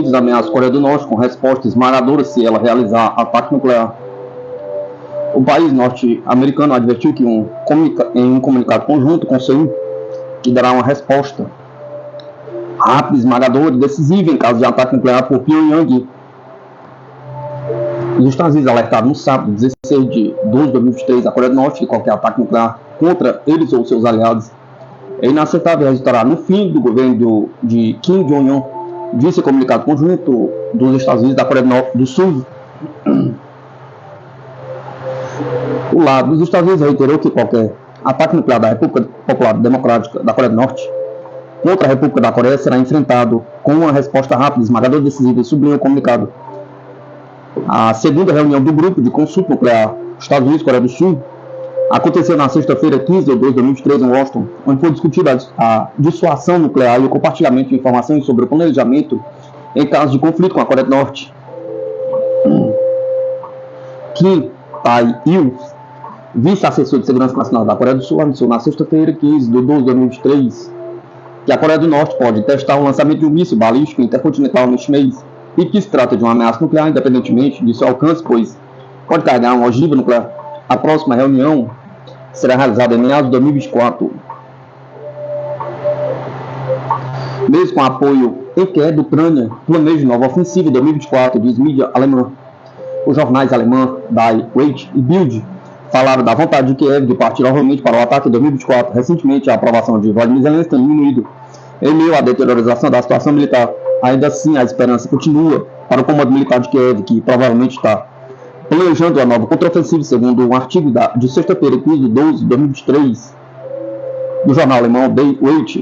Unidos ameaça a Coreia do Norte com resposta esmagadora se ela realizar ataque nuclear. O país norte-americano advertiu que em um comunicado conjunto com Seul, que dará uma resposta rápida, esmagadora e decisiva em caso de ataque nuclear por Pyongyang. Os Estados Unidos alertaram no sábado, 16 de 12 de 2023, a Coreia do Norte que qualquer ataque nuclear contra eles ou seus aliados é inaceitável e resultará no fim do governo de Kim Jong-un, disse o comunicado conjunto dos Estados Unidos da Coreia do Sul. O lado dos Estados Unidos reiterou que qualquer ataque nuclear da República Popular Democrática da Coreia do Norte contra a República da Coreia será enfrentado com uma resposta rápida, esmagadora e decisiva, e sublinhou o comunicado. A segunda reunião do grupo de consulta nuclear Estados Unidos e Coreia do Sul aconteceu na sexta-feira, 15 de 2 de 2023, em Washington, onde foi discutida a dissuasão nuclear e o compartilhamento de informações sobre o planejamento em caso de conflito com a Coreia do Norte. Kim Tai-il, vice-assessor de segurança nacional da Coreia do Sul, anunciou na sexta-feira, 15 de 12 de 2023, que a Coreia do Norte pode testar o lançamento de um míssil balístico intercontinental neste mês e que se trata de uma ameaça nuclear independentemente de seu alcance, pois pode carregar uma ogiva nuclear. A próxima reunião será realizada em meados de 2024. Mesmo com apoio em queda da Ucrânia, planeja nova ofensiva em 2024, diz mídia alemã. Os jornais alemães Die Welt e Bild falaram da vontade de Kiev de partir novamente para o ataque em 2024. Recentemente, a aprovação de Volodymyr Zelensky tem diminuído em meio à deteriorização da situação militar. Ainda assim, a esperança continua para o comando militar de Kiev, que provavelmente está planejando a nova contraofensiva, segundo um artigo de sexta-feira, 15 de 12 de 2023, do jornal alemão Die Welt.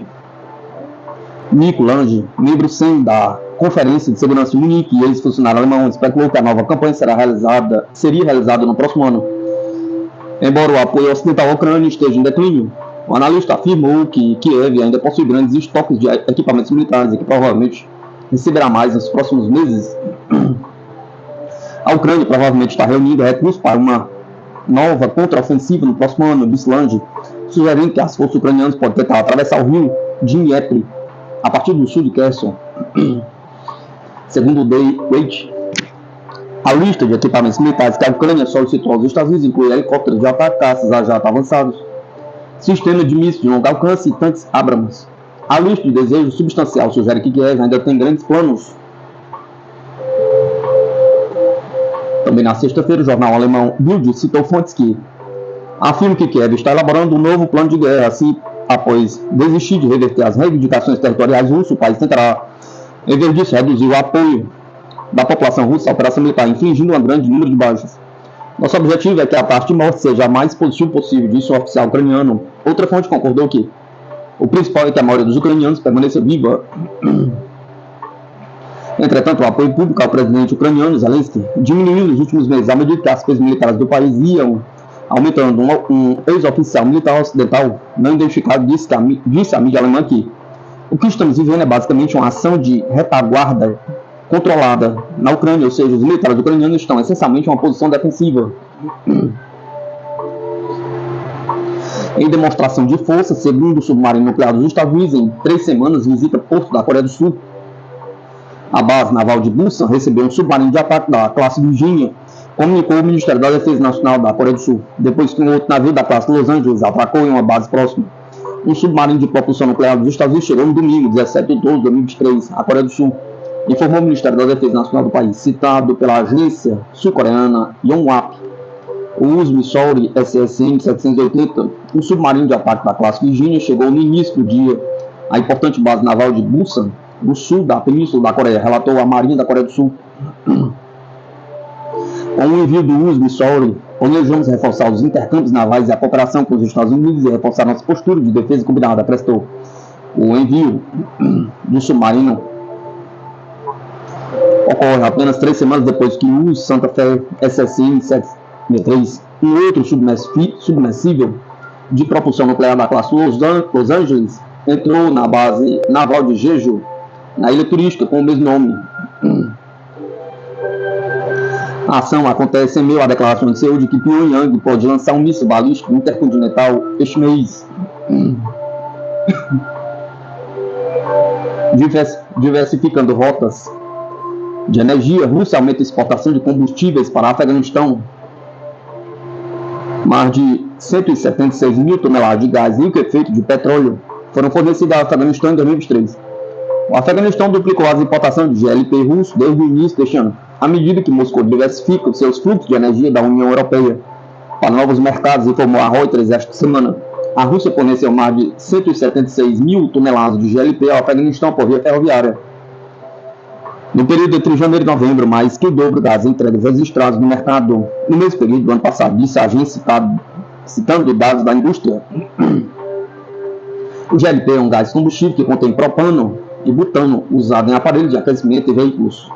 Nico Lange, membro 100 da Conferência de Segurança de Munique e ex-funcionário alemão, especulou que a nova campanha seria realizada no próximo ano. Embora o apoio ocidental à Ucrânia esteja em declínio, o analista afirmou que Kiev ainda possui grandes estoques de equipamentos militares e que provavelmente receberá mais nos próximos meses. A Ucrânia provavelmente está reunindo recursos para uma nova contraofensiva no próximo ano, disse Lange, sugerindo que as forças ucranianas podem tentar atravessar o rio Dnieper a partir do sul de Kherson. Segundo o Die Welt, a lista de equipamentos militares que a Ucrânia solicitou aos Estados Unidos inclui helicópteros de ataque, caças a jato avançados, sistema de mísseis de longo alcance e tanques Abrams. A lista de desejo substancial sugere que Kiev ainda tem grandes planos. Também na sexta-feira, o jornal alemão Bild citou fontes que afirmam que Kiev está elaborando um novo plano de guerra. Assim, após desistir de reverter as reivindicações territoriais russas, o país tentará, em vez disso, reduzir o apoio da população russa à operação militar, infligindo um grande número de baixas. Nosso objetivo é que a taxa de morte seja a mais positiva possível, disse o oficial ucraniano. Outra fonte concordou que o principal é que a maioria dos ucranianos permaneça viva. Entretanto, o apoio público ao presidente ucraniano Zelensky diminuiu nos últimos meses à medida que as forças militares do país iam aumentando. Um ex-oficial militar ocidental não identificado disse à mídia alemã que o que estamos vivendo é basicamente uma ação de retaguarda controlada na Ucrânia, ou seja, os militares ucranianos estão essencialmente em uma posição defensiva. Em demonstração de força, segundo o submarino nuclear dos Estados Unidos, em 3 semanas visita Porto da Coreia do Sul. A base naval de Busan recebeu um submarino de ataque da classe Virginia, comunicou o Ministério da Defesa Nacional da Coreia do Sul, depois que um outro navio da classe Los Angeles atracou em uma base próxima. Um submarino de propulsão nuclear dos Estados Unidos chegou no domingo, 17 de 12 de 2023, à Coreia do Sul, informou o Ministério da Defesa Nacional do país, citado pela agência sul-coreana Yonhap. O Missouri SSN 780, um submarino de ataque da classe Virginia, chegou no início do dia à importante base naval de Busan, no sul da Península da Coreia, relatou a Marinha da Coreia do Sul. Com o envio do Missouri, planejamos reforçar os intercâmbios navais e a cooperação com os Estados Unidos e reforçar nossa postura de defesa combinada, prestou. O envio do submarino ocorre apenas 3 semanas depois que o Santa Fe SSN 763, um outro submersível de propulsão nuclear da classe Los Angeles, entrou na base naval de Jeju, na ilha turística com o mesmo nome. A ação acontece em meio à declaração de Seul de que Pyongyang pode lançar um míssil balístico intercontinental este mês. Diversificando rotas de energia, a Rússia aumenta a exportação de combustíveis para o Afeganistão. Mais de 176 mil toneladas de gás liquefeito de petróleo foram fornecidas ao Afeganistão em 2023. O Afeganistão duplicou as importações de GLP russo desde o início deste ano, à medida que Moscou diversifica seus fluxos de energia da União Europeia para novos mercados, informou a Reuters esta semana. A Rússia forneceu mais de 176 mil toneladas de GLP ao Afeganistão por via ferroviária. No período entre janeiro e novembro, mais que o dobro das entregas registradas no mercado no mesmo período do ano passado, disse a agência citando dados da indústria. O GLP é um gás combustível que contém propano e butano usado em aparelhos de aquecimento e veículos.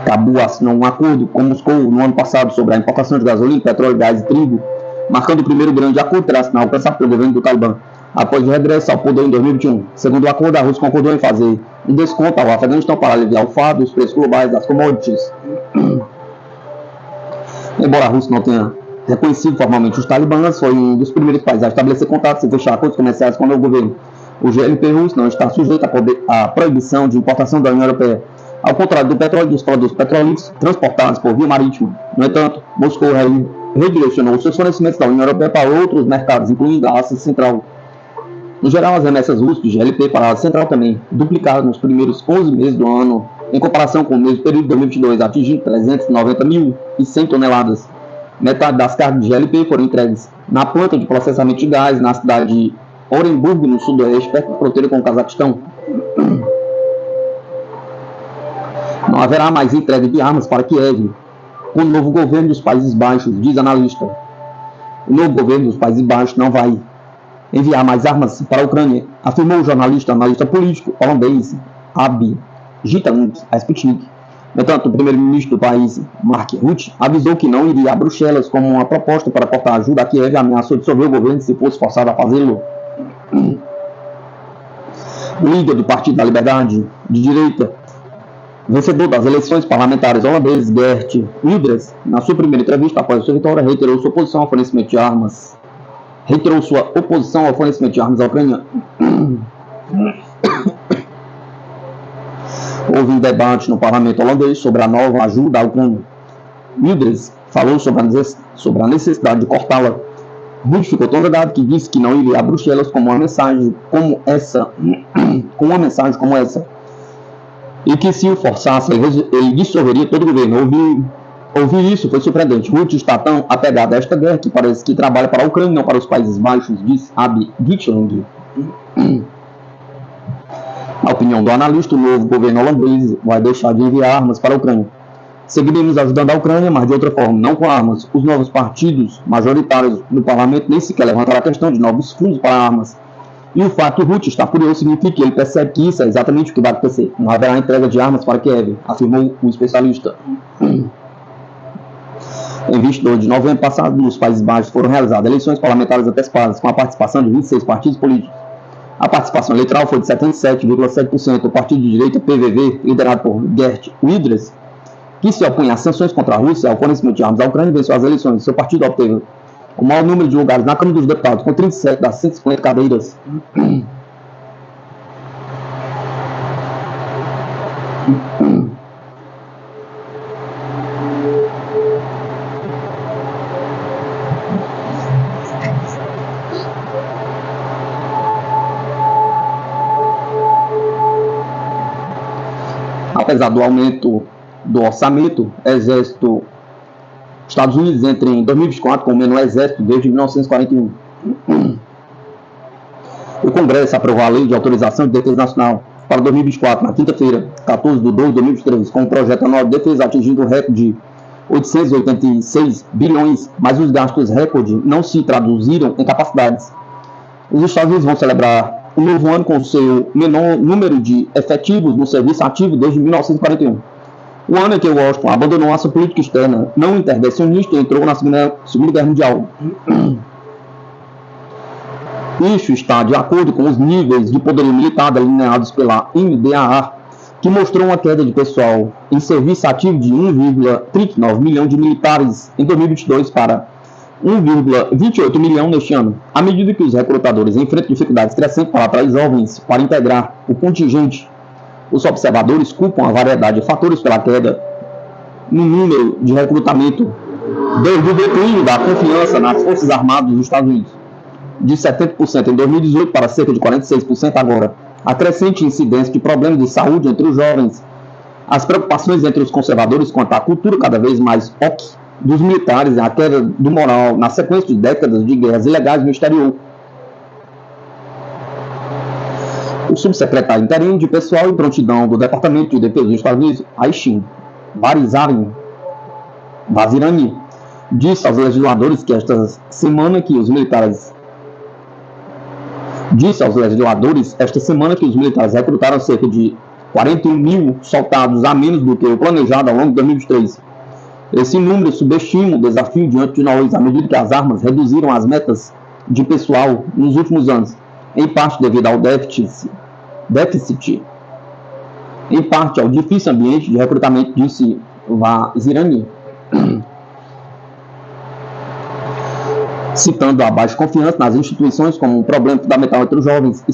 Cabul assinou um acordo com Moscou no ano passado sobre a importação de gasolina, petróleo, gás e trigo, marcando o primeiro grande acordo internacional alcançado pelo governo do Talibã, após o regresso ao poder em 2021. Segundo o acordo, a Rússia concordou em fazer um desconto ao Afeganistão para aliviar o fardo dos preços globais das commodities. Embora a Rússia não tenha reconhecido formalmente os talibãs, foi um dos primeiros países a estabelecer contatos e fechar acordos comerciais com o novo governo. O GLP russo não está sujeito à proibição de importação da União Europeia, ao contrário do petróleo e dos produtos petrolíferos transportados por via marítima. No entanto, Moscou redirecionou seus fornecimentos da União Europeia para outros mercados, incluindo a Ásia Central. No geral, as remessas russas de GLP para a Ásia Central também duplicaram nos primeiros 11 meses do ano, em comparação com o mesmo período de 2022, atingindo 390.100 toneladas. Metade das cargas de GLP foram entregues na planta de processamento de gás na cidade de Orenburg, no sudoeste, perto da fronteira com o Cazaquistão. Não haverá mais entrega de armas para Kiev com o novo governo dos Países Baixos, diz analista. O novo governo dos Países Baixos não vai enviar mais armas para a Ucrânia, afirmou o analista político holandês Abi Gitteland a Sputnik. No entanto, o primeiro-ministro do país, Mark Rutte, avisou que não iria a Bruxelas como uma proposta para cortar ajuda a Kiev e ameaçou dissolver o governo se fosse forçado a fazê-lo. O líder do Partido da Liberdade, de direita, vencedor das eleições parlamentares holandesas, Geert Wilders, na sua primeira entrevista após a sua vitória, reiterou sua oposição ao fornecimento de armas. À Ucrânia. Houve um debate no parlamento holandês sobre a nova ajuda à Ucrânia. Wilders falou sobre a necessidade de cortá-la. Rutte ficou tão verdade que disse que não iria a Bruxelas com uma mensagem como essa, e que se o forçasse, ele dissolveria todo o governo. Ouvir isso foi surpreendente. Rutte está tão apegado a esta guerra que parece que trabalha para a Ucrânia e não para os Países Baixos, diz Abi Gitteland. Na opinião do analista, o novo governo holandês vai deixar de enviar armas para a Ucrânia. Seguiremos ajudando a Ucrânia, mas de outra forma, não com armas. Os novos partidos majoritários do parlamento nem sequer levantaram a questão de novos fundos para armas. E o fato que o Rutte está furioso significa que ele percebe que isso é exatamente o que vai acontecer. Não haverá entrega de armas para Kiev, afirmou o especialista. Em 22 de novembro passado, nos Países Baixos foram realizadas eleições parlamentares antecipadas com a participação de 26 partidos políticos. A participação eleitoral foi de 77,7%. O partido de direita PVV, liderado por Geert Wilders, que se opunha às sanções contra a Rússia ao fornecimento de armas à Ucrânia, venceu as eleições. Seu partido obteve o maior número de lugares na Câmara dos Deputados, com 37 das 150 cadeiras. Apesar do aumento do orçamento, Exército Estados Unidos entra em 2024 com o menor exército desde 1941. O Congresso aprovou a Lei de Autorização de Defesa Nacional para 2024, na quinta-feira, 14 de 2 de 2023, com o projeto anual de defesa atingindo o recorde de 886 bilhões, mas os gastos recorde não se traduziram em capacidades. Os Estados Unidos vão celebrar o novo ano com o seu menor número de efetivos no serviço ativo desde 1941. O ano em que Washington abandonou a sua política externa não intervencionista e entrou na Segunda Guerra Mundial. Isso está de acordo com os níveis de poderio militar delineados pela NDAA, que mostrou uma queda de pessoal em serviço ativo de 1,39 milhão de militares em 2022 para 1,28 milhão neste ano, à medida que os recrutadores enfrentam dificuldades crescentes para atrair jovens para integrar o contingente. Os observadores culpam a variedade de fatores pela queda no número de recrutamento, desde o declínio da confiança nas Forças Armadas dos Estados Unidos, de 70% em 2018 para cerca de 46% agora, a crescente incidência de problemas de saúde entre os jovens, as preocupações entre os conservadores quanto à cultura cada vez mais ok dos militares, a queda do moral na sequência de décadas de guerras ilegais no exterior. O subsecretário interino de Pessoal e Prontidão do Departamento de Defesa dos Estados Unidos, Aishin Vazirani, disse aos legisladores que esta semana que os militares recrutaram cerca de 41 mil soldados a menos do que o planejado ao longo de 2023. Esse número subestima o desafio diante de nós à medida que as armas reduziram as metas de pessoal nos últimos anos, em parte devido ao déficit, em parte ao difícil ambiente de recrutamento, disse Vazirani, citando a baixa confiança nas instituições como um problema fundamental entre os jovens,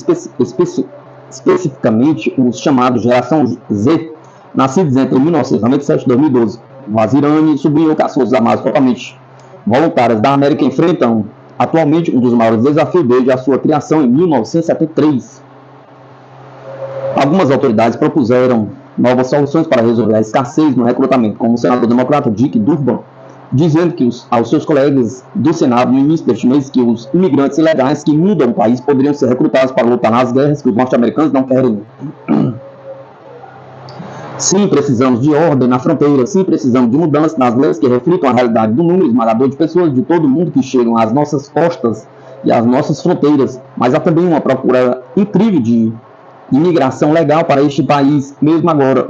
especificamente os chamados Geração Z, nascidos entre 1997 e 2012. Vazirani sublinhou que as Forças Armadas totalmente voluntárias da América enfrentam atualmente um dos maiores desafios desde a sua criação em 1973. Algumas autoridades propuseram novas soluções para resolver a escassez no recrutamento, como o senador democrata Dick Durbin, dizendo que aos seus colegas do Senado no início deste mês que os imigrantes ilegais que mudam o país poderiam ser recrutados para lutar nas guerras que os norte-americanos não querem. Sim, precisamos de ordem na fronteira, sim, precisamos de mudanças nas leis que reflitam a realidade do número esmagador de pessoas de todo o mundo que chegam às nossas costas e às nossas fronteiras, mas há também uma procura incrível de imigração legal para este país, mesmo agora.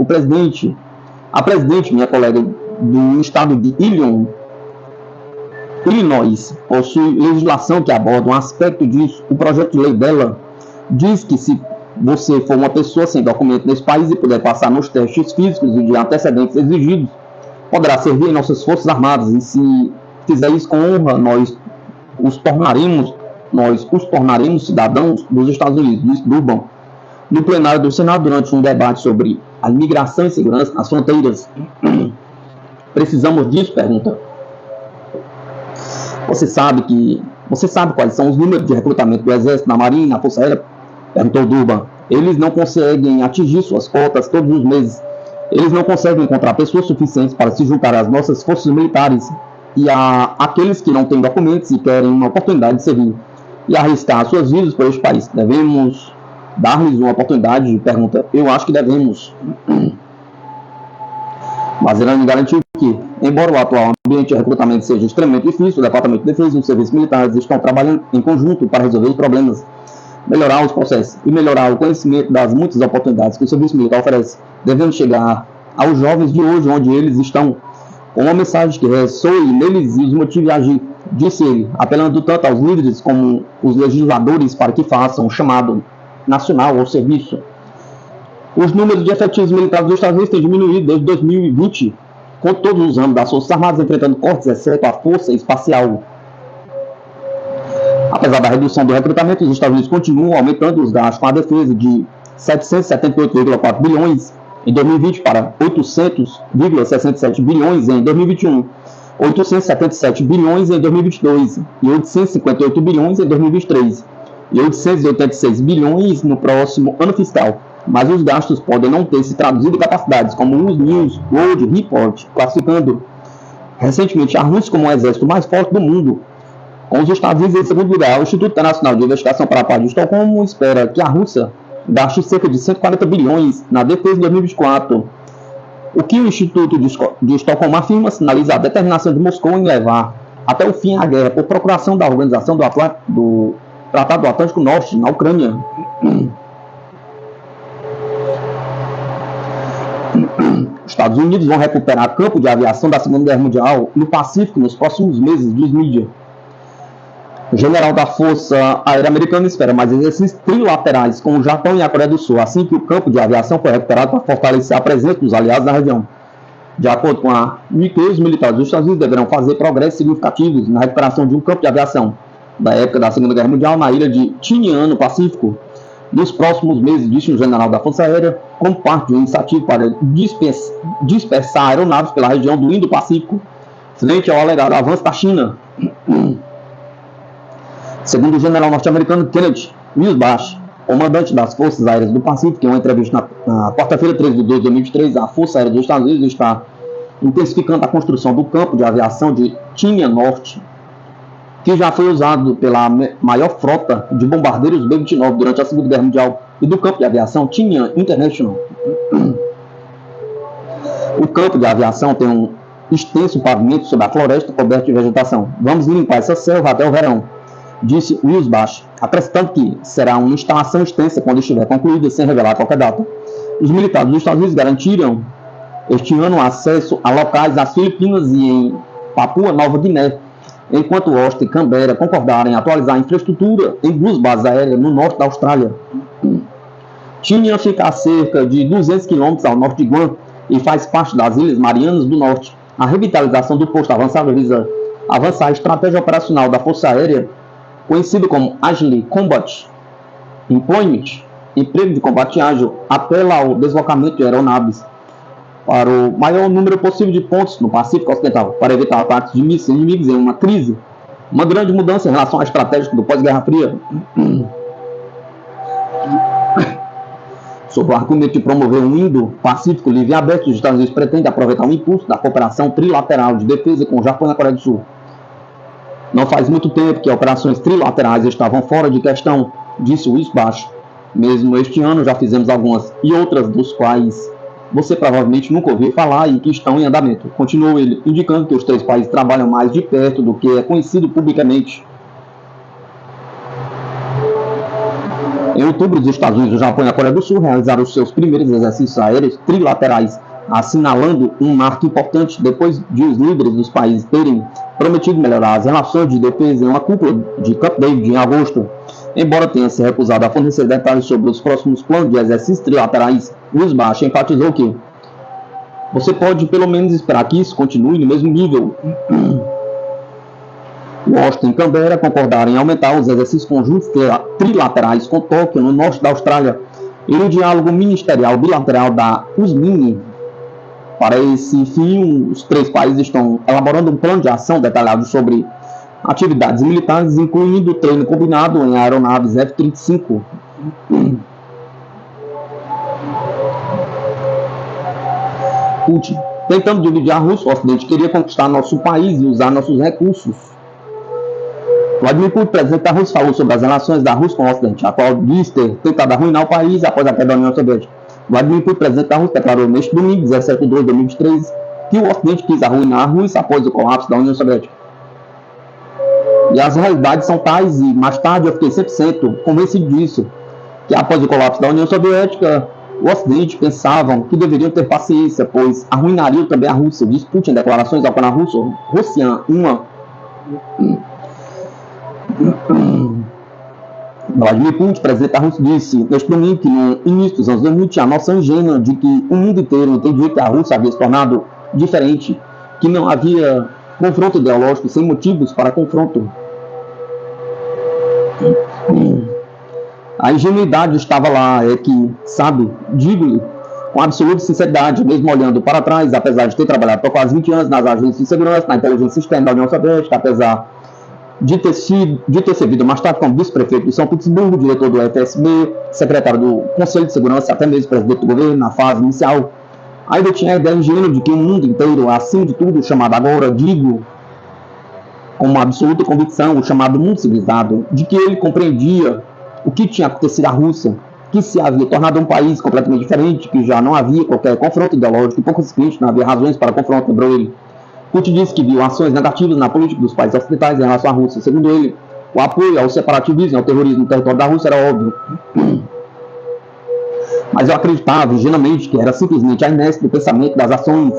A presidente, minha colega do estado de Illinois, possui legislação que aborda um aspecto disso. O projeto de lei dela diz que se você for uma pessoa sem documento nesse país e puder passar nos testes físicos e de antecedentes exigidos, poderá servir em nossas Forças Armadas, e se fizer isso com honra, nós os tornaremos cidadãos dos Estados Unidos, disse Durbin no plenário do Senado durante um debate sobre a imigração e segurança nas fronteiras. Precisamos disso? Pergunta. Você sabe quais são os números de recrutamento do Exército, na Marinha, na Força Aérea? Perguntou Durbin. Eles não conseguem atingir suas cotas todos os meses. Eles não conseguem encontrar pessoas suficientes para se juntar às nossas forças militares e a aqueles que não têm documentos e querem uma oportunidade de servir e arriscar suas vidas por este país. Devemos dar-lhes uma oportunidade? Pergunta. Eu acho que devemos. Vazirani garantiu que, embora o atual ambiente de recrutamento seja extremamente difícil, o Departamento de Defesa e os serviços militares estão trabalhando em conjunto para resolver os problemas, melhorar os processos e melhorar o conhecimento das muitas oportunidades que o serviço militar oferece. Devemos chegar aos jovens de hoje, onde eles estão, com uma mensagem que ressoe neles e os motive a agir, disse ele, apelando tanto aos líderes como os legisladores para que façam o chamado nacional ao serviço. Os números de efetivos militares dos Estados Unidos têm diminuído desde 2020, com todos os ramos das Forças Armadas enfrentando cortes, exceto a Força Espacial. Apesar da redução do recrutamento, os Estados Unidos continuam aumentando os gastos com a defesa de 778,4 bilhões em 2020 para 800,67 bilhões em 2021, 877 bilhões em 2022 e 858 bilhões em 2023 e 886 bilhões no próximo ano fiscal. Mas os gastos podem não ter se traduzido em capacidades, como o News World Report, classificando recentemente a Rússia como o exército mais forte do mundo, com os Estados Unidos em segundo lugar. O Instituto Internacional de Investigação para a Paz de Estocolmo espera que a Rússia gaste cerca de 140 bilhões na defesa de 2024. O que o Instituto de Estocolmo afirma sinaliza a determinação de Moscou em levar até o fim a guerra por procuração da Organização do Tratado do Atlântico Norte na Ucrânia. Os Estados Unidos vão recuperar campo de aviação da Segunda Guerra Mundial no Pacífico nos próximos meses, diz mídia. O general da Força Aérea Americana espera mais exercícios trilaterais com o Japão e a Coreia do Sul, assim que o campo de aviação for recuperado para fortalecer a presença dos aliados na região. De acordo com a UK, os militares dos Estados Unidos deverão fazer progressos significativos na recuperação de um campo de aviação da época da Segunda Guerra Mundial na ilha de Tinian, no Pacífico, nos próximos meses, disse o general da Força Aérea, como parte de uma iniciativa para dispersar aeronaves pela região do Indo-Pacífico, frente ao alegado avanço da China. Segundo o general norte-americano Kenneth Wilsbach, comandante das Forças Aéreas do Pacífico, em uma entrevista na quarta-feira, 13 de 12 de 2023, a Força Aérea dos Estados Unidos está intensificando a construção do campo de aviação de Tinian Norte, que já foi usado pela maior frota de bombardeiros B-29 durante a Segunda Guerra Mundial, e do campo de aviação Tinian International. O campo de aviação tem um extenso pavimento sobre a floresta coberta de vegetação. Vamos limpar essa selva até o verão, disse Wilsbach, acrescentando que será uma instalação extensa quando estiver concluída, sem revelar qualquer data. Os militares dos Estados Unidos garantiram este ano acesso a locais nas Filipinas e em Papua Nova Guiné, enquanto Washington e Canberra concordaram em atualizar a infraestrutura em 2 bases aéreas no norte da Austrália. Tinian fica a cerca de 200 km ao norte de Guam e faz parte das Ilhas Marianas do Norte. A revitalização do posto avançado visa avançar a estratégia operacional da Força Aérea, conhecido como Agile Combat Employment, emprego de combate ágil, apela ao deslocamento de aeronaves para o maior número possível de pontos no Pacífico Ocidental, para evitar ataques de mísseis inimigos em uma crise. Uma grande mudança em relação à estratégia do pós-Guerra Fria. Sob o argumento de promover um Indo-Pacífico livre e aberto, os Estados Unidos pretendem aproveitar o impulso da cooperação trilateral de defesa com o Japão e a Coreia do Sul. Não faz muito tempo que operações trilaterais estavam fora de questão, disse Wilsbach. Mesmo este ano já fizemos algumas, e outras dos quais você provavelmente nunca ouviu falar e que estão em andamento. Continuou ele, indicando que os 3 países trabalham mais de perto do que é conhecido publicamente. Em outubro, os Estados Unidos, o Japão e a Coreia do Sul realizaram os seus primeiros exercícios aéreos trilaterais, assinalando um marco importante depois de os líderes dos países terem prometido melhorar as relações de defesa em uma cúpula de Camp David em agosto. Embora tenha se recusado a fornecer detalhes sobre os próximos planos de exercícios trilaterais, Wilsbach enfatizou que você pode pelo menos esperar que isso continue no mesmo nível. Washington e Canberra concordaram em aumentar os exercícios conjuntos trilaterais com Tóquio, no norte da Austrália, e no diálogo ministerial bilateral da USMINE. Para esse fim, os 3 países estão elaborando um plano de ação detalhado sobre atividades militares, incluindo treino combinado em aeronaves F-35. Putin, tentando dividir a Rússia, o Ocidente queria conquistar nosso país e usar nossos recursos. Vladimir Putin, presidente da Rússia, falou sobre as relações da Rússia com o Ocidente, a qual diz ter tentado arruinar o país após a queda da União Soviética. Vladimir Putin, presidente da Rússia, declarou neste domingo, 17 de 2 de 2023, que o Ocidente quis arruinar a Rússia após o colapso da União Soviética. E as realidades são tais, e mais tarde eu fiquei 100% convencido disso, que após o colapso da União Soviética, o Ocidente pensavam que deveriam ter paciência, pois arruinariam também a Rússia, diz Putin em declarações ao canal russo Rossian 1. Vladimir Putin, presidente da Rússia, disse neste domingo que no início dos anos 2000 tinha a noção ingênua de que o mundo inteiro entendia que a Rússia havia se tornado diferente, que não havia confronto ideológico sem motivos para confronto. A ingenuidade estava lá, é que, sabe, digo-lhe com absoluta sinceridade, mesmo olhando para trás, apesar de ter trabalhado por quase 20 anos nas agências de segurança, na inteligência externa da União Soviética, apesar de ter servido mais tarde como vice-prefeito de São Petersburgo, diretor do FSB, secretário do Conselho de Segurança, até mesmo presidente do governo na fase inicial, ainda tinha a ideia ingênua de que o mundo inteiro, acima de tudo, chamado agora, digo, com uma absoluta convicção, o chamado mundo civilizado, de que ele compreendia o que tinha acontecido à Rússia, que se havia tornado um país completamente diferente, que já não havia qualquer confronto ideológico, e por consequente não havia razões para confronto, lembrou ele. Putin disse que viu ações negativas na política dos países ocidentais em relação à Rússia. Segundo ele, o apoio ao separativismo e ao terrorismo no território da Rússia era óbvio. Mas eu acreditava ingenuamente que era simplesmente a inércia do pensamento das ações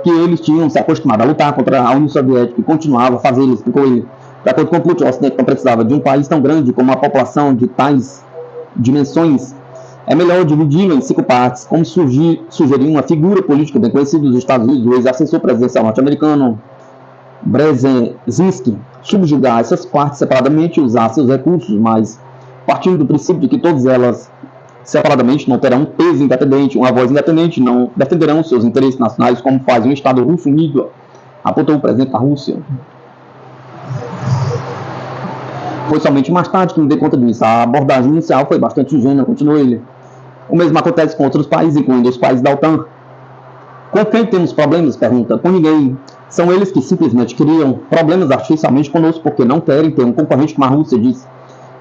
que eles tinham se acostumado a lutar contra a União Soviética e continuava a fazê-lo, explicou ele. De acordo com Putin, o Ocidente não precisava de um país tão grande com uma população de tais dimensões. É melhor dividi-lo em 5 partes, como sugeriu uma figura política bem conhecida dos Estados Unidos, o ex-assessor presidencial norte-americano Brzezinski, subjugar essas partes separadamente e usar seus recursos, mas partindo do princípio de que todas elas separadamente não terão um peso independente, uma voz independente, não defenderão seus interesses nacionais como faz um Estado russo unido, apontou o presidente da Rússia. Foi somente mais tarde que me dei conta disso. A abordagem inicial foi bastante ingênua, continuou ele. O mesmo acontece com outros países, incluindo os países da OTAN. Com quem temos problemas? Pergunta. Com ninguém. São eles que simplesmente criam problemas artificialmente conosco porque não querem ter um concorrente como a Rússia, disse.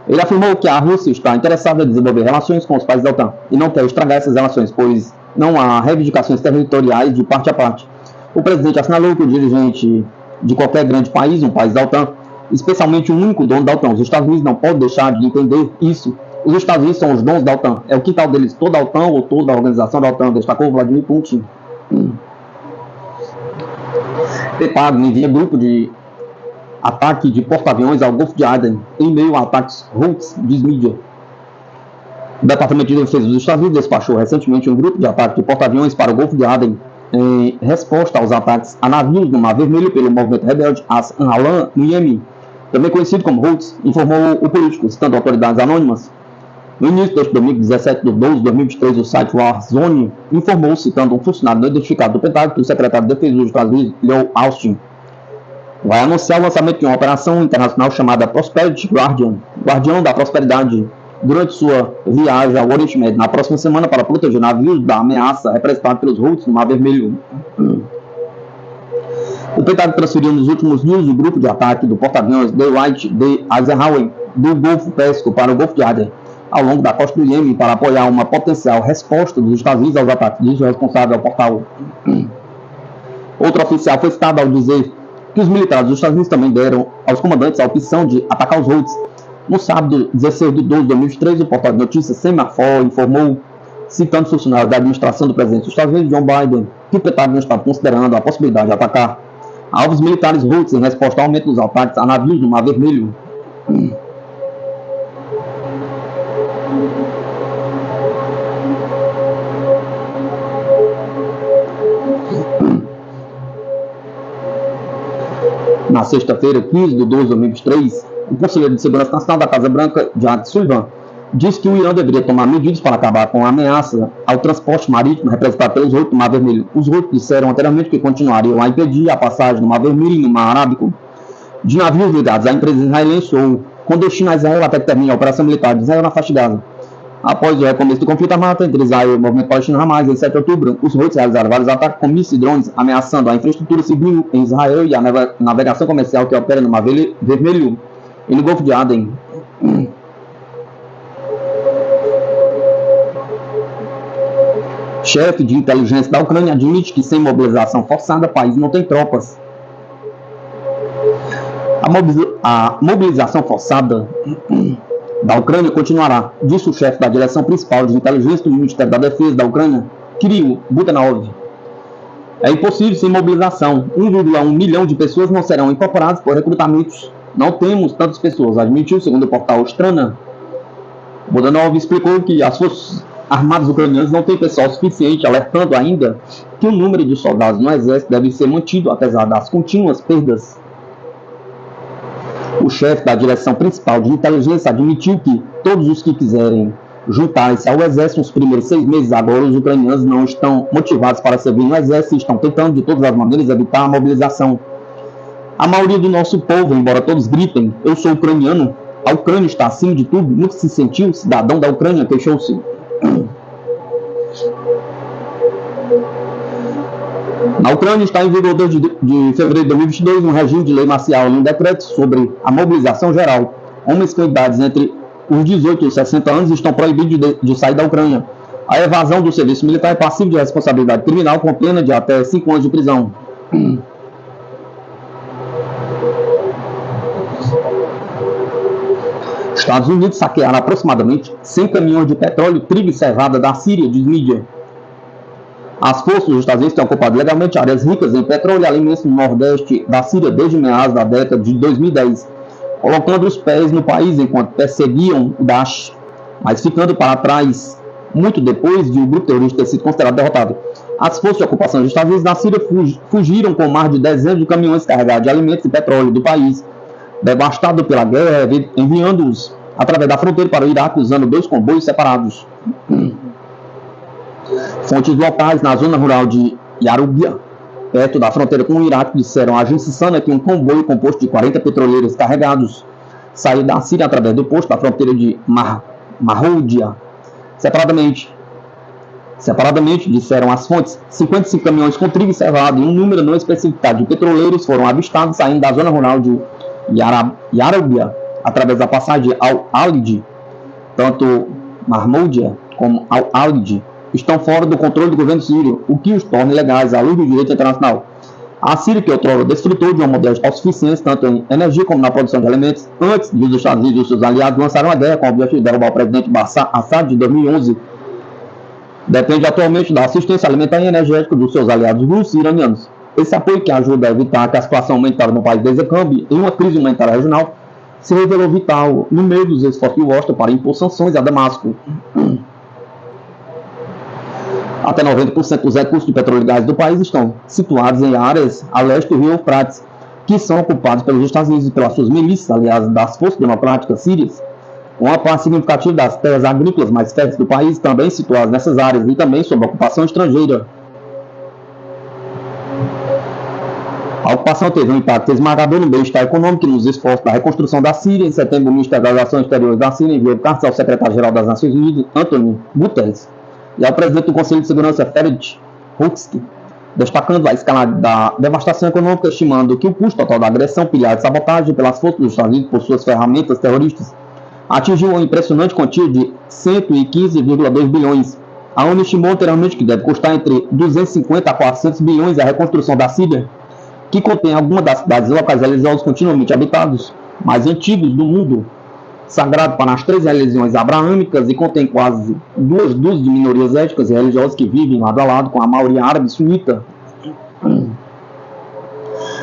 Ele afirmou que a Rússia está interessada em desenvolver relações com os países da OTAN e não quer estragar essas relações, pois não há reivindicações territoriais de parte a parte. O presidente assinalou que o dirigente de qualquer grande país, um país da OTAN, especialmente o único dono da OTAN, os Estados Unidos, não pode deixar de entender isso. Os Estados Unidos são os donos da OTAN. É o quintal deles, toda a OTAN ou toda a organização da OTAN, destacou Vladimir Putin. Pentagon envia grupo de ataque de porta-aviões ao Golfo de Aden em meio a ataques Houthis, diz mídia. O Departamento de Defesa dos Estados Unidos despachou recentemente um grupo de ataque de porta-aviões para o Golfo de Aden em resposta aos ataques a navios no Mar Vermelho pelo movimento rebelde As-Ansar no Iêmen, também conhecido como Houthis, informou o político, citando autoridades anônimas. No início deste domingo, 17 de 12 de 2023, o site Warzone informou, citando um funcionário não identificado do Pentágono, que o secretário de Defesa dos Estados Unidos, Lloyd Austin, vai anunciar o lançamento de uma operação internacional chamada Prosperity Guardião da Prosperidade, durante sua viagem ao Oriente Médio na próxima semana para proteger navios da ameaça representada pelos Houthis no Mar Vermelho. O Pentágono transferiu nos últimos dias o grupo de ataque do porta-aviões The Wright de Eisenhower do Golfo Pérsico para o Golfo de Aden, ao longo da costa do Iêmen, para apoiar uma potencial resposta dos Estados Unidos aos ataques, diz o responsável ao portal. Outro oficial foi citado ao dizer que os militares dos Estados Unidos também deram aos comandantes a opção de atacar os Houthis. No sábado, 16 de 12 de 2023, o portal de notícias Semafor informou, citando funcionários da administração do presidente dos Estados Unidos, John Biden, que o Pentágono estava considerando a possibilidade de atacar alvos militares Houthis em resposta ao aumento dos ataques a navios no Mar Vermelho. Na sexta-feira, 15 de 12 de 2023, o conselheiro de Segurança Nacional da Casa Branca, Jake Sullivan, disse que o Irã deveria tomar medidas para acabar com a ameaça ao transporte marítimo representado pelos Houthis no Mar Vermelho. Os Houthis disseram anteriormente que continuariam a impedir a passagem no Mar Vermelho e no Mar Arábico de navios ligados à empresa israelense ou com destino a Israel até que termine a operação militar de Israel na faixa de Gaza. Após o recomeço do conflito armado entre Israel e o movimento palestino Hamas, em 7 de outubro, os Houthis realizaram vários ataques com mísseis e drones, ameaçando a infraestrutura civil em Israel e a navegação comercial que opera no Mar Vermelho e no Golfo de Aden. Chefe de inteligência da Ucrânia admite que sem mobilização forçada o país não tem tropas. A mobilização forçada da Ucrânia continuará, disse o chefe da direção principal de inteligência do Ministério da Defesa da Ucrânia, Kirill Budanov. É impossível sem mobilização. 1,1 milhão de pessoas não serão incorporadas por recrutamentos. Não temos tantas pessoas, admitiu, segundo o portal Strana. Budanov explicou que as forças armadas ucranianas não têm pessoal suficiente, alertando ainda que o número de soldados no exército deve ser mantido, apesar das contínuas perdas. O chefe da direção principal de inteligência admitiu que todos os que quiserem juntar-se ao exército nos primeiros 6 meses agora, os ucranianos não estão motivados para servir no exército e estão tentando de todas as maneiras evitar a mobilização. A maioria do nosso povo, embora todos gritem, eu sou ucraniano, a Ucrânia está acima de tudo, nunca se sentiu cidadão da Ucrânia, queixou-se. Na Ucrânia está em vigor desde fevereiro de 2022 um regime de lei marcial e um decreto sobre a mobilização geral. Homens com idades entre os 18 e os 60 anos estão proibidos de sair da Ucrânia. A evasão do serviço militar é passiva de responsabilidade criminal com pena de até 5 anos de prisão. Estados Unidos saquearam aproximadamente 100 caminhões de petróleo, trigo e cevada da Síria, diz mídia. As forças dos Estados Unidos têm ocupado legalmente áreas ricas em petróleo e alimentos no nordeste da Síria desde meados da década de 2010, colocando os pés no país enquanto perseguiam o Daesh, mas ficando para trás muito depois de o grupo terrorista ter sido considerado derrotado. As forças de ocupação dos Estados Unidos na Síria fugiram com mais de dezenas de caminhões carregados de alimentos e petróleo do país, devastado pela guerra, enviando-os através da fronteira para o Iraque usando 2 comboios separados. Fontes locais na zona rural de Yarubia, perto da fronteira com o Iraque, disseram à agência Sana que um comboio composto de 40 petroleiros carregados saiu da Síria através do posto da fronteira de Mahoudia. Separadamente, disseram as fontes, 55 caminhões com trigo cevado e um número não especificado de petroleiros foram avistados saindo da zona rural de Yarubia através da passagem Al-Alid. Tanto Mahmoudia como Al-Alid estão fora do controle do governo sírio, o que os torna ilegais à luz do direito internacional. A Síria, que outrora desfrutou de uma modéstia autossuficiência tanto em energia como na produção de alimentos, antes de os Estados Unidos e os seus aliados lançaram a guerra com o objetivo de derrubar o presidente Bashar Assad de 2011, depende atualmente da assistência alimentar e energética dos seus aliados russos e iranianos. Esse apoio, que ajuda a evitar que a situação humanitária no país desacambe em uma crise humanitária regional, se revelou vital no meio dos esforços de Washington para impor sanções a Damasco. Até 90% dos recursos de petróleo e gás do país estão situados em áreas a leste do rio Eufrates, que são ocupados pelos Estados Unidos e pelas suas milícias, aliás, das forças democráticas sírias. Uma parte significativa das terras agrícolas mais férteis do país também situadas nessas áreas e também sob ocupação estrangeira. A ocupação teve um impacto esmagador no bem-estar econômico e nos esforços da reconstrução da Síria. Em setembro, o Ministério das Relações Exteriores da Síria enviou cartas ao secretário-geral das Nações Unidas, António Guterres, e ao presidente do Conselho de Segurança, Ferit Hoxha, destacando a escala da devastação econômica, estimando que o custo total da agressão, pilhada de sabotagem pelas forças dos Estados Unidos por suas ferramentas terroristas atingiu uma impressionante quantia de 115,2 bilhões. A ONU estimou anteriormente que deve custar entre 250 a 400 bilhões a reconstrução da Síria, que contém algumas das cidades e locais religiosos continuamente habitados, mais antigos do mundo, sagrado para as 3 religiões abraâmicas e contém quase 2 dúzias de minorias étnicas e religiosas que vivem lado a lado com a maioria árabe sunita.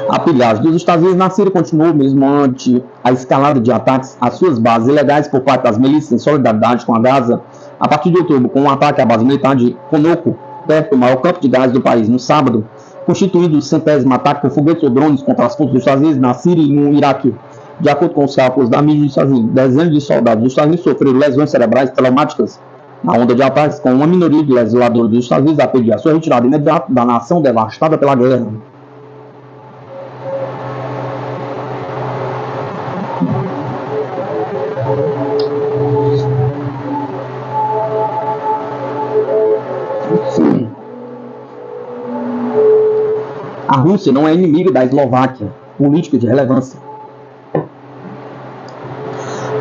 A pilhagem dos Estados Unidos na Síria continuou mesmo ante a escalada de ataques às suas bases ilegais por parte das milícias em solidariedade com a Gaza, a partir de outubro, com um ataque à base militar de Konoko, perto do maior campo de gás do país, no sábado, constituindo o 100º ataque com foguetes ou drones contra as forças dos Estados Unidos na Síria e no Iraque. De acordo com os cálculos da mídia dos Estados Unidos, dezenas de soldados dos Estados Unidos sofreram lesões cerebrais traumáticas na onda de ataques, com uma minoria de legisladores dos Estados Unidos a pedir a sua retirada imediata da nação devastada pela guerra. A Rússia não é inimiga da Eslováquia, política de relevância.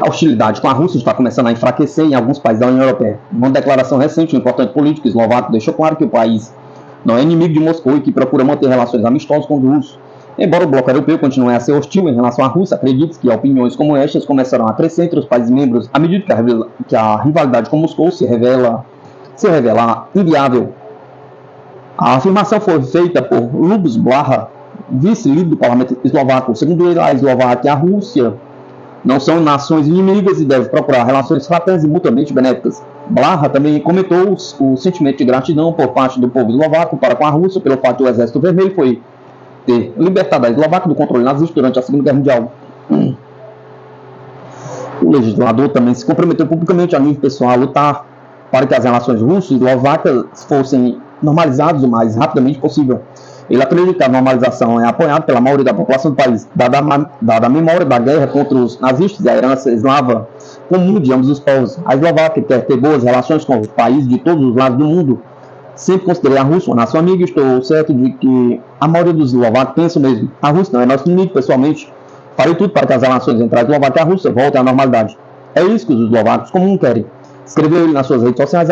A hostilidade com a Rússia está começando a enfraquecer em alguns países da União Europeia. Numa declaração recente, um importante político eslovaco deixou claro que o país não é inimigo de Moscou e que procura manter relações amistosas com os russos. Embora o bloco europeu continue a ser hostil em relação à Rússia, acredita que opiniões como estas começarão a crescer entre os países membros à medida que a rivalidade com Moscou se revelar inviável. A afirmação foi feita por Lubos Blaha, vice-líder do parlamento eslovaco. Segundo ele, a Eslováquia e a Rússia não são nações inimigas e devem procurar relações fraternas e mutuamente benéficas. Blaha também comentou o sentimento de gratidão por parte do povo eslovaco para com a Rússia pelo fato de o Exército Vermelho foi ter libertado a Eslováquia do controle nazista durante a Segunda Guerra Mundial. O legislador também se comprometeu publicamente a nível pessoal a lutar para que as relações russas e eslovacas fossem normalizadas o mais rapidamente possível. Ele acredita que a normalização é apoiada pela maioria da população do país, dada a memória da guerra contra os nazistas e a herança eslava comum de ambos os povos. A Eslováquia quer ter boas relações com os países de todos os lados do mundo. Sempre considerei a Rússia uma nação amiga e estou certo de que a maioria dos eslovacos pensa o mesmo. A Rússia não é nosso inimigo, pessoalmente. Farei tudo para que as relações entre a Eslováquia e a Rússia voltem à normalidade. É isso que os eslovacos comuns querem. Escreveu ele nas suas redes sociais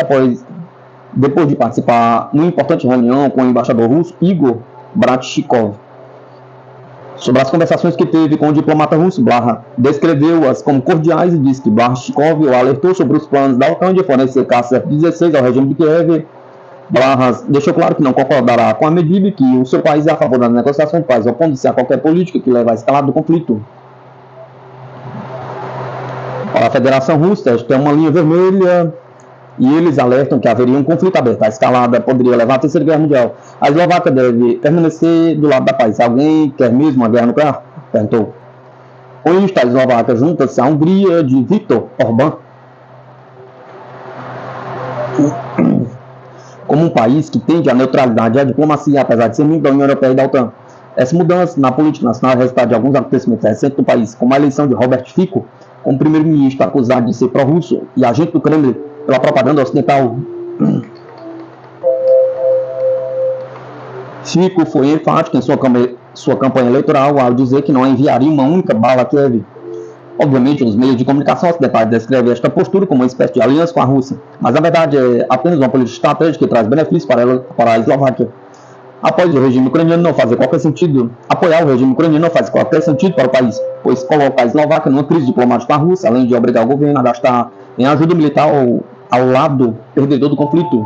depois de participar numa importante reunião com o embaixador russo Igor Bratchikov. Sobre as conversações que teve com o diplomata russo, Blaha descreveu-as como cordiais e disse que Bratchikov o alertou sobre os planos da OTAN de fornecer caça F-16 ao regime de Kiev. Blaha deixou claro que não concordará com a medida e que o seu país é a favor das negociações de paz, opondo-se a qualquer política que leve à escalada do conflito. Para a Federação Russa, esta é uma linha vermelha e eles alertam que haveria um conflito aberto. A escalada poderia levar à Terceira Guerra Mundial. A Eslováquia deve permanecer do lado da paz. Alguém quer mesmo uma guerra nuclear? Perguntou. Com isto, a Eslováquia junta-se à Hungria de Viktor Orbán como um país que tende à neutralidade e à diplomacia, apesar de ser membro da União Europeia e da OTAN. Essa mudança na política nacional é resultado de alguns acontecimentos recentes no país, como a eleição de Robert Fico como primeiro-ministro, acusado de ser pró-russo e agente do Kremlin pela propaganda ocidental. Fico foi enfático em sua campanha eleitoral ao dizer que não enviaria uma única bala a Kiev. Obviamente, os meios de comunicação ocidentais descrevem esta postura como uma espécie de aliança com a Rússia, mas na verdade é apenas uma política estratégica que traz benefícios para a Eslováquia. Apoiar o regime ucraniano não faz qualquer sentido para o país, pois coloca a Eslováquia numa crise diplomática com a Rússia, além de obrigar o governo a gastar em ajuda militar ao lado perdedor do conflito.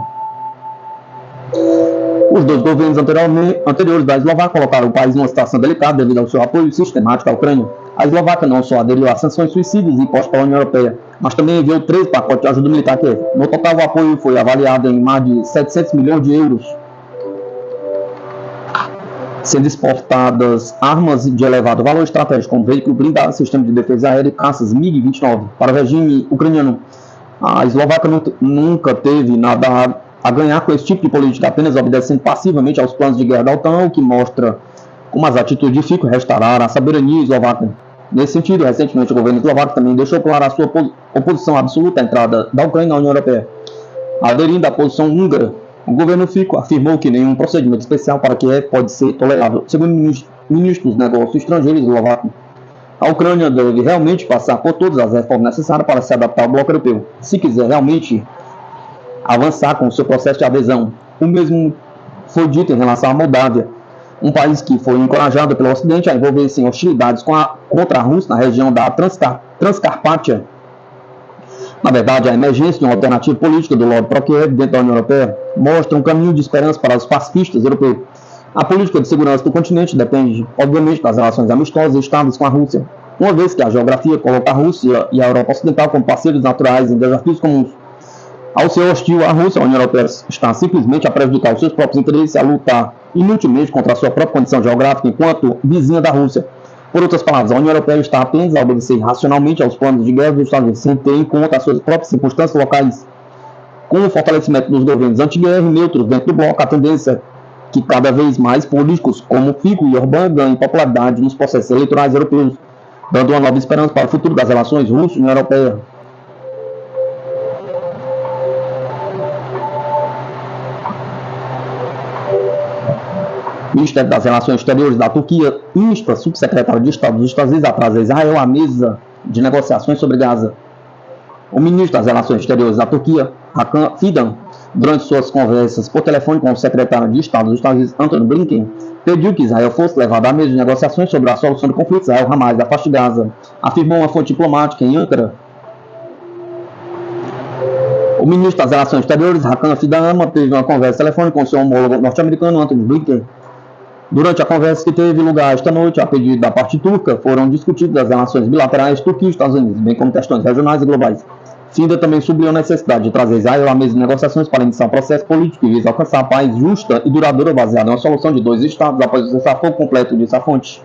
Os dois governos anteriores da Eslováquia colocaram o país numa situação delicada devido ao seu apoio sistemático à Ucrânia. A Eslováquia não só aderiu às sanções suicidas impostas pela União Europeia, mas também enviou 13 pacotes de ajuda militar a Kiev. No total, o apoio foi avaliado em mais de 700 milhões de euros, sendo exportadas armas de elevado valor estratégico, como veículo blindado, sistema de defesa aérea e caças MiG-29. Para o regime ucraniano, a Eslováquia nunca teve nada a ganhar com esse tipo de política, apenas obedecendo passivamente aos planos de guerra da OTAN, o que mostra como as atitudes de Fico restauraram a soberania eslovaca. Nesse sentido, recentemente o governo eslovaco também deixou claro a sua oposição absoluta à entrada da Ucrânia na União Europeia, aderindo à posição húngara. O governo Fico afirmou que nenhum procedimento especial para Kiev pode ser tolerável, segundo o ministro dos Negócios Estrangeiros eslovaco. A Ucrânia deve realmente passar por todas as reformas necessárias para se adaptar ao bloco europeu, se quiser realmente avançar com o seu processo de adesão. O mesmo foi dito em relação à Moldávia, um país que foi encorajado pelo Ocidente a envolver-se em hostilidades contra a Rússia na região da Transcarpátia. Na verdade, a emergência de uma alternativa política do lobby pró-Kiev dentro da União Europeia mostra um caminho de esperança para os pacifistas europeus. A política de segurança do continente depende, obviamente, das relações amistosas e estáveis com a Rússia, uma vez que a geografia coloca a Rússia e a Europa Ocidental como parceiros naturais em desafios comuns. Ao ser hostil à Rússia, a União Europeia está simplesmente a prejudicar os seus próprios interesses e a lutar inutilmente contra a sua própria condição geográfica enquanto vizinha da Rússia. Por outras palavras, a União Europeia está apenas a obedecer racionalmente aos planos de guerra dos Estados Unidos, sem ter em conta as suas próprias circunstâncias locais. Com o fortalecimento dos governos anti-guerra e neutros dentro do bloco, a tendência é que cada vez mais políticos como Fico e Orbán ganhem popularidade nos processos eleitorais europeus, dando uma nova esperança para o futuro das relações Rússia-União Europeia. O Ministério das Relações Exteriores da Turquia insta o subsecretário de Estado dos Estados Unidos a trazer Israel à mesa de negociações sobre Gaza. O ministro das Relações Exteriores da Turquia, Hakan Fidan, durante suas conversas por telefone com o secretário de Estado dos Estados Unidos, Antony Blinken, pediu que Israel fosse levado à mesa de negociações sobre a solução do conflito Israel-Hamas da faixa de Gaza, afirmou uma fonte diplomática em Ankara. O ministro das Relações Exteriores, Hakan Fidan, manteve uma conversa telefônica com seu homólogo norte-americano, Antony Blinken. Durante a conversa que teve lugar esta noite, a pedido da parte turca, foram discutidas as relações bilaterais Turquia e Estados Unidos, bem como questões regionais e globais. Fidan também sublinhou a necessidade de trazer Israel à mesa de negociações para iniciar um processo político que visa alcançar a paz justa e duradoura baseada em uma solução de dois estados após o cessar-fogo completo, disse a fonte.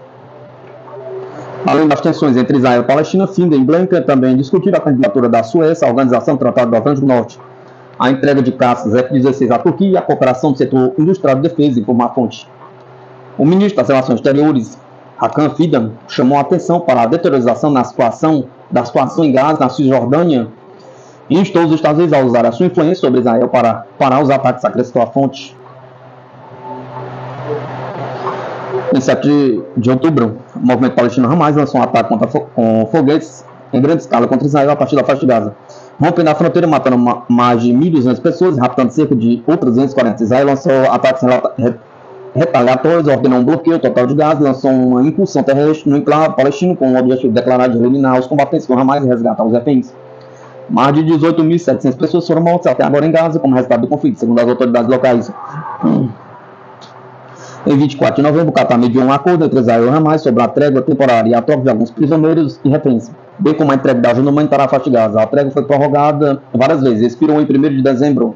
Além das tensões entre Israel e Palestina, Fidan e Blinken também discutiram a candidatura da Suécia à Organização do Tratado do Atlântico Norte, a entrega de caças F-16 à Turquia e a cooperação do setor industrial de defesa, informou a fonte. O ministro das Relações Exteriores, Hakan Fidan, chamou a atenção para a deteriorização da situação em Gaza, na Cisjordânia, e instou os Estados Unidos a usar a sua influência sobre Israel para parar os ataques, acrescentou a fonte. Em 7 de outubro, o movimento palestino Hamas lançou um ataque com foguetes em grande escala contra Israel a partir da faixa de Gaza, rompendo a fronteira, matando mais de 1.200 pessoas e raptando cerca de outras 240. Israel lançou ataques retaliatórios, ordenou um bloqueio total de Gaza, lançou uma incursão terrestre no enclave palestino com o objetivo declarado de eliminar os combatentes do Hamas e resgatar os reféns. Mais de 18.700 pessoas foram mortas até agora em Gaza como resultado do conflito, segundo as autoridades locais. Em 24 de novembro, o Catar mediou um acordo entre Israel e Hamas sobre a trégua temporária e a troca de alguns prisioneiros e reféns, bem como a entrega da ajuda humanitária à faixa de Gaza. A trégua foi prorrogada várias vezes e expirou em 1º de dezembro